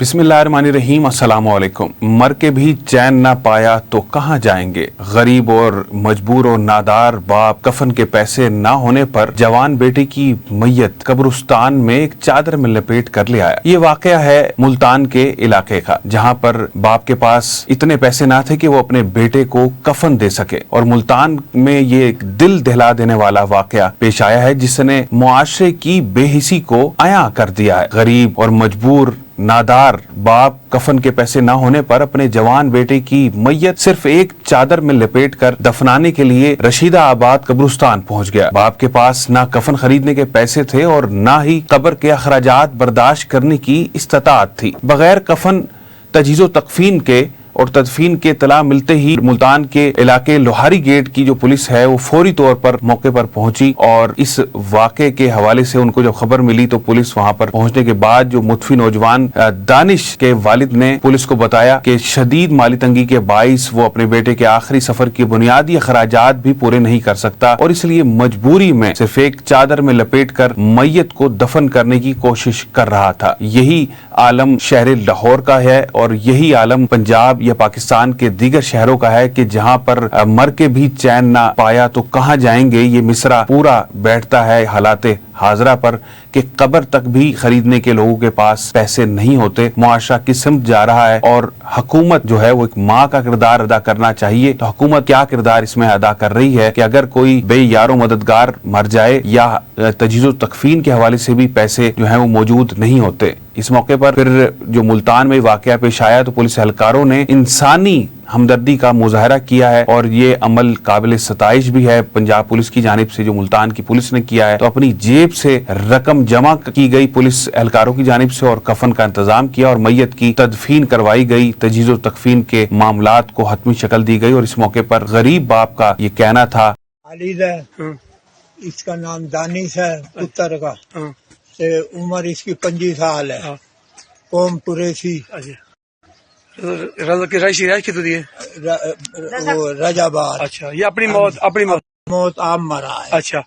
बिस्मिल्लाहिर्रहमानिर्रहीम, अस्सलाम वालेकुम। मर के भी चैन ना पाया तो कहाँ जाएंगे। गरीब और मजबूर और नादार बाप कफन के पैसे ना होने पर जवान बेटे की मैयत कब्रिस्तान में एक चादर में लपेट कर ले आया। ये वाकया है मुल्तान के इलाके का, जहाँ पर बाप के पास इतने पैसे ना थे कि वो अपने बेटे को कफन दे सके। और मुल्तान में ये एक दिल दहला देने वाला वाकया पेश आया है, जिसने मुआशरे की बेहिसी को आया कर दिया है। गरीब और मजबूर नादार बाप कफन के पैसे ना होने पर अपने जवान बेटे की मैयत सिर्फ एक चादर में लपेटकर दफनाने के लिए रशीदा आबाद कब्रिस्तान पहुंच गया। बाप के पास ना कफन खरीदने के पैसे थे और ना ही कब्र के अखराजात बर्दाश्त करने की इस्तात थी। बगैर कफन तजहीज़ो तकफीन के और तदफीन के इत्तला मिलते ही मुल्तान के इलाके लोहारी गेट की जो पुलिस है वो फौरी तौर पर मौके पर पहुंची। और इस वाक़े के हवाले से उनको जब खबर मिली तो पुलिस वहां पर पहुंचने के बाद जो मुतफी नौजवान दानिश के वालिद ने पुलिस को बताया कि शदीद माली तंगी के बाइस वो अपने बेटे के आखिरी सफर के बुनियादी अखराजात भी पूरे नहीं कर सकता और इसलिए मजबूरी में सिर्फ एक चादर में लपेट कर मैयत को दफन करने की कोशिश कर रहा था। यही आलम शहर लाहौर का है और यही आलम पंजाब या पाकिस्तान के दीगर शहरों का है कि जहां पर मर के भी चैन ना पाया तो कहां जाएंगे। ये मिसरा पूरा बैठता है हालाते हाजरा पर कि कब्र तक भी खरीदने के लोगों के पास पैसे नहीं होते। मुआशरा किस सिमत जा रहा है और हुकूमत जो है वो एक माँ का किरदार अदा करना चाहिए। तो हुकूमत क्या किरदार इसमें अदा कर रही है कि अगर कोई बेयारो मददगार मर जाए या तजहीज़ो तकफीन के हवाले से भी पैसे जो है वो मौजूद नहीं होते। इस मौके पर फिर जो मुल्तान में वाकया पेश आया तो पुलिस एहलकारों ने इंसानी हमदर्दी का मुजाहरा किया है और ये अमल काबिल सताइश भी है पंजाब पुलिस की जानिब से, जो मुल्तान की पुलिस ने किया है। तो अपनी जेब से रकम जमा की गई पुलिस एहलकारों की जानिब से और कफन का इंतजाम किया और मैयत की तदफीन करवाई गई। तजहीज़ो तकफीन के मामलात को हतमी शक्ल दी गई और इस मौके पर गरीब बाप का ये कहना था, इसका नाम दानिश है, पुत्र का से उम्र इसकी 25 साल है, कौम कुरैशी, राइश की तो दिए वो रजाबाद। अच्छा, ये अपनी मौत आप मरा है। अच्छा,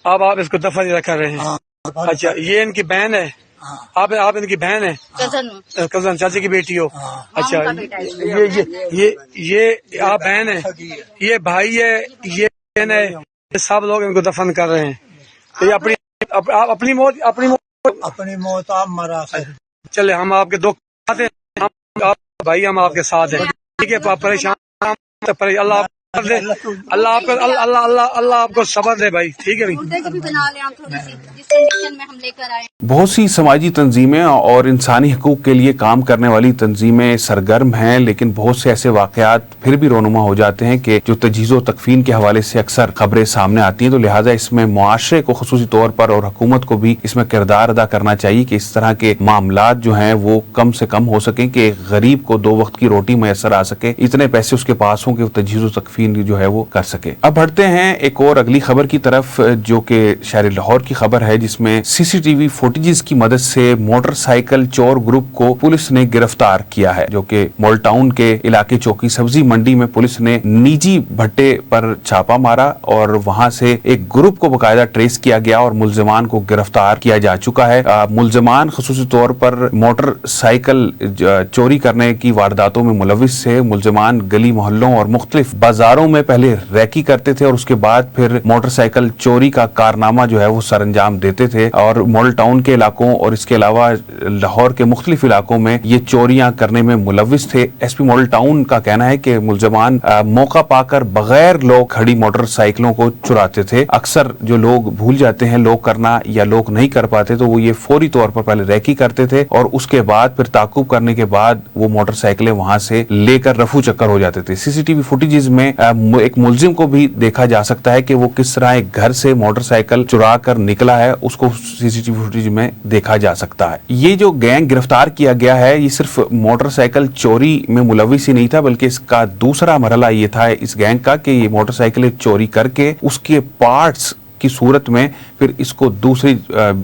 अब आप इसको दफन कर रहे हैं। अच्छा, ये इनकी बहन है। आप इनकी बहन है, कजन चाचे की बेटी हो। अच्छा, ये आप बहन है, ये भाई है, ये बहन है, ये सब लोग इनको दफन कर रहे हैं। तो ये अपनी मौत आप मरा है। चले, हम आपके दुख आते हैं भाई, हम आपके साथ हैं। ठीक है, परेशान अल्लाह आपको सब्र दे भाई। ठीक है भाई। बहुत सी समाजी तंजीमें और इंसानी हकूक के लिए काम करने वाली तंजीमें सरगर्म हैं, लेकिन बहुत से ऐसे वाकयात फिर भी रोनुमा हो जाते हैं कि जो तजहीज़ो तकफीन के हवाले से अक्सर खबरें सामने आती हैं। तो लिहाजा इसमें मुआशरे को खुसूसी तौर पर और हुकूमत को भी इसमें किरदार अदा करना चाहिए कि इस तरह के मामलात जो हैं वो कम से कम हो सकें कि गरीब को 2 वक्त की रोटी मैसर आ सके, इतने पैसे उसके पास हों कि तजहीज़ो तकफीन जो है वो कर सके। अब बढ़ते हैं एक और अगली खबर की तरफ, जो कि शहर लाहौर की खबर है, जिसमें सीसीटीवी फुटेजेस की मदद से मोटरसाइकिल चोर ग्रुप को पुलिस ने गिरफ्तार किया है। जो कि मॉल टाउन के इलाके चौकी सब्जी मंडी में पुलिस ने निजी भट्टे पर छापा मारा और वहां से एक ग्रुप को बकायदा ट्रेस किया गया और मुलजमान को गिरफ्तार किया जा चुका है। मुलजमान खुसूसी तौर पर मोटरसाइकिल चोरी करने की वारदातों में मुलविस थे। मुलजमान गली मोहल्लों और मुख्तलिफ बाजारों में पहले रैकी करते थे और उसके बाद फिर मोटरसाइकिल चोरी का कारनामा जो है वो सरअंजाम देते थे। और मॉल टाउन के इलाकों और इसके अलावा लाहौर के मुख्तलिफ इलाकों में ये चोरियां करने में मुलविस थे। एसपी मॉल टाउन का कहना है कि मुलजमान मौका पाकर बगैर लॉक खड़ी मोटरसाइकिलों को चुराते थे। अक्सर जो लोग भूल जाते हैं लॉक करना या लॉक नहीं कर पाते तो वो ये फौरी तौर पर पहले रैकी करते थे और उसके बाद फिर ताकुब करने के बाद वो मोटरसाइकिलें वहां से लेकर रफू चक्कर हो जाते थे। सीसीटीवी फुटेजेस में एक मुलजिम को भी देखा जा सकता है कि वो किस तरह एक घर से मोटरसाइकिल चुरा कर निकला है, उसको सीसीटीवी फुटेज में देखा जा सकता है। ये जो गैंग गिरफ्तार किया गया है ये सिर्फ मोटरसाइकिल चोरी में मुलविस ही नहीं था, बल्कि इसका दूसरा मरहला ये था इस गैंग का कि ये मोटरसाइकिलें चोरी करके उसके पार्ट्स की सूरत में फिर इसको दूसरी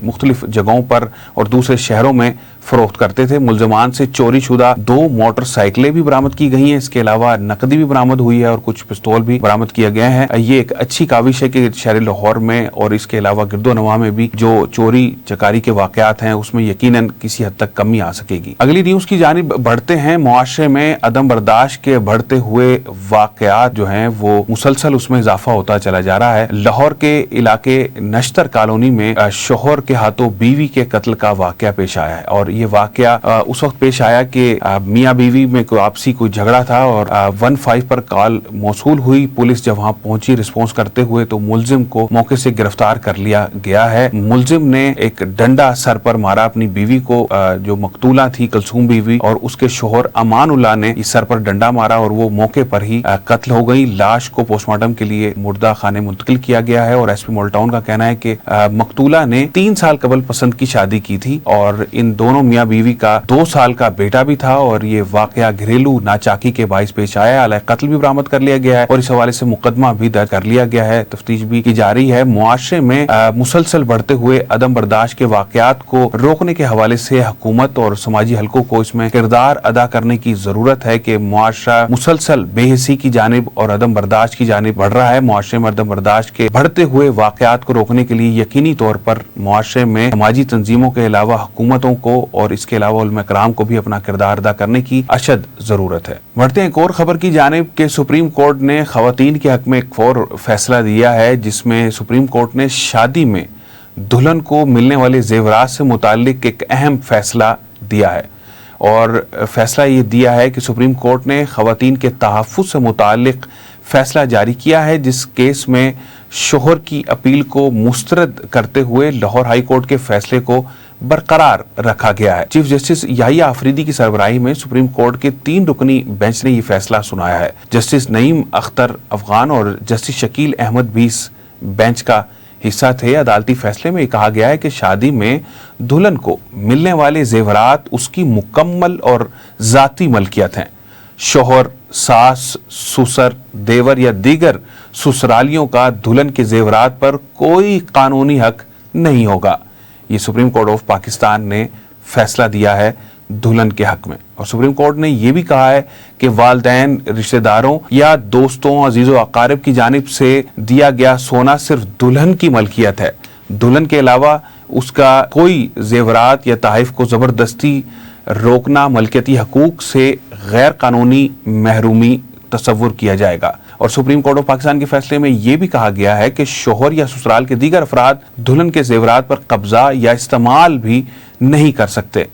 मुख्तलिफ जगहों पर और दूसरे शहरों में फरोख्त करते थे। मुलजमान से चोरी शुदा 2 मोटरसाइकिलें भी बरामद की गई हैं। इसके अलावा नकदी भी बरामद हुई है और कुछ पिस्तौल भी बरामद किया गया है। ये एक अच्छी काविश है कि शहर लाहौर में और इसके अलावा गिरदोनवा में भी जो चोरी चकारी के वाकयात हैं उसमें यकीनन किसी हद तक कमी आ सकेगी। अगली न्यूज की जानिब बढ़ते हैं। मुआशरे में अदम बर्दाश्त के बढ़ते हुए वाकयात जो हैं वो मुसलसल उसमें इजाफा होता चला जा रहा है। लाहौर के इलाके नश्तर कॉलोनी में शोहर के हाथों बीवी के कत्ल का वाकया पेश आया है और ये वाकया उस वक्त पेश आया कि मियाँ बीवी में कोई आपसी कोई झगड़ा था और 15 पर कॉल मौसूल हुई। पुलिस जब वहां पहुंची रिस्पॉन्स करते हुए तो मुलजिम को मौके से गिरफ्तार कर लिया गया है। मुलजिम ने एक डंडा सर पर मारा अपनी बीवी को, जो मकतूला थी कलसूम बीवी, और उसके शोहर अमानुल्लाह ने इस सर पर डंडा मारा और वो मौके पर ही कत्ल हो गई। लाश को पोस्टमार्टम के लिए मुर्दा खाने मुंतकिल किया गया है और एसपी मोल्टाउन का कहना है कि मकतूला ने 3 साल कबल पसंद की शादी की थी और इन दोनों मियाँ बीवी का 2 साल का बेटा भी था और ये वाकया घरेलू नाचाकी के बाइस पेश आया। हालांकि कत्ल भी बरामद कर लिया गया है और इस हवाले से मुकदमा भी दर्ज कर लिया गया है। तफ्तीश भी की जा रही है। मुआशरे में मुसलसल बढ़ते हुए अदम बर्दाश्त के वाकयात को रोकने के हवाले से हुकूमत और समाजी हलकों को इसमें किरदार अदा करने की जरूरत है कि मुआशरा मुसलसल बेहिसी की जानिब और अदम बर्दाश्त की जानिब बढ़ रहा है। मुआशरे में अदम बर्दाश्त के बढ़ते हुए वाकयात को रोकने के लिए यकीनी तौर पर मुआशरे में समाजी तंजीमों के अलावा हुकूमतों को और इसके अलावा उलमा कराम को भी अपना किरदार अदा करने की अशद जरूरत है। बढ़ते हैं एक और खबर की जानिब के सुप्रीम कोर्ट ने खवातीन के हक में एक और फैसला दिया है जिसमें सुप्रीम कोर्ट ने शादी में दुल्हन को मिलने वाले जेवरात से मुताल्लिक एक अहम फैसला दिया है और फैसला ये दिया है कि सुप्रीम कोर्ट ने खवातीन के तहफ़्फ़ुज़ से मुताल्लिक फैसला जारी किया है जिस केस में शोहर की अपील को मुस्तरद करते हुए लाहौर हाई कोर्ट के फैसले को बरकरार रखा गया है। चीफ जस्टिस याहिया आफरीदी की सरबराही में सुप्रीम कोर्ट के 3 रुकनी बेंच ने ये फैसला सुनाया है। जस्टिस नईम अख्तर अफगान और जस्टिस शकील अहमद भी इस बेंच का हिस्सा थे। अदालती फैसले में कहा गया है कि शादी में दुल्हन को मिलने वाले जेवरात उसकी मुकम्मल और जाती मलकियत हैं। शोहर, सास, ससुर, देवर या दीगर ससुरालियों का दुल्हन के जेवरात पर कोई कानूनी हक नहीं होगा। ये सुप्रीम कोर्ट ऑफ पाकिस्तान ने फैसला दिया है दुल्हन के हक में। और सुप्रीम कोर्ट ने यह भी कहा है कि वालिदैन, रिश्तेदारों या दोस्तों, अजीजों अकारिब की जानिब से दिया गया सोना सिर्फ दुल्हन की मलकियत है। दुल्हन के अलावा उसका कोई जेवरात या तहफ़ को ज़बरदस्ती रोकना मलकियती हकूक से गैर कानूनी महरूमी तस्वुर किया जाएगा। और सुप्रीम कोर्ट ऑफ पाकिस्तान के फैसले में यह भी कहा गया है कि शोहर या ससुराल के दीगर अफराद दुल्हन के जेवरात पर कब्जा या इस्तेमाल भी नहीं कर सकते।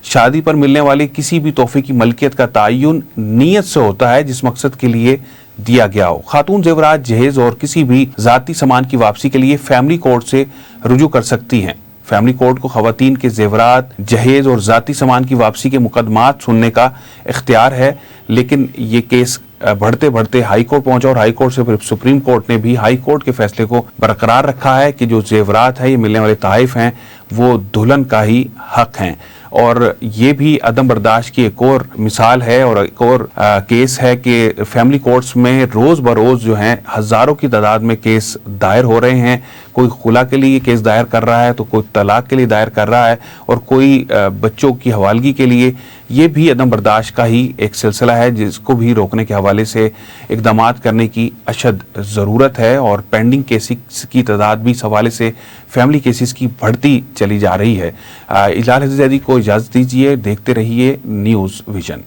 शादी पर मिलने वाले किसी भी तोहफे की मलकियत का तयन नीयत से होता है जिस मकसद के लिए दिया गया हो। खातून जेवरात, जहेज और किसी भी जाती सामान की वापसी के लिए फैमिली कोर्ट से रुजू कर सकती हैं। फैमिली कोर्ट को खवातीन के जेवरात, जहेज और जाती सामान की वापसी के मुकदमात सुनने का इख्तियार है, लेकिन ये केस बढ़ते बढ़ते हाई कोर्ट पहुंचा और हाई कोर्ट से सुप्रीम कोर्ट ने भी हाई कोर्ट के फैसले को बरकरार रखा है कि जो जेवरात है, ये मिलने वाले तहफ़ हैं, वो दुल्हन का ही हक हैं। और ये भी अदम बर्दाश्त की एक और मिसाल है और एक और केस है कि फैमिली कोर्ट्स में रोज़ बरोज़ जो हैं हज़ारों की तादाद में केस दायर हो रहे हैं। कोई खुला के लिए केस दायर कर रहा है तो कोई तलाक के लिए दायर कर रहा है और कोई बच्चों की हवालगी के लिए। ये भी अदम बर्दाश्त का ही एक सिलसिला है जिसको भी रोकने के हवाले से इक़दामात करने की अशद ज़रूरत है। और पेंडिंग केसेस की तादाद भी इस हवाले से फैमिली केसेस की बढ़ती चली जा रही है। इजलाल हज़रत ज़ैदी को इजाज़त दीजिए। देखते रहिए न्यूज़ विजन।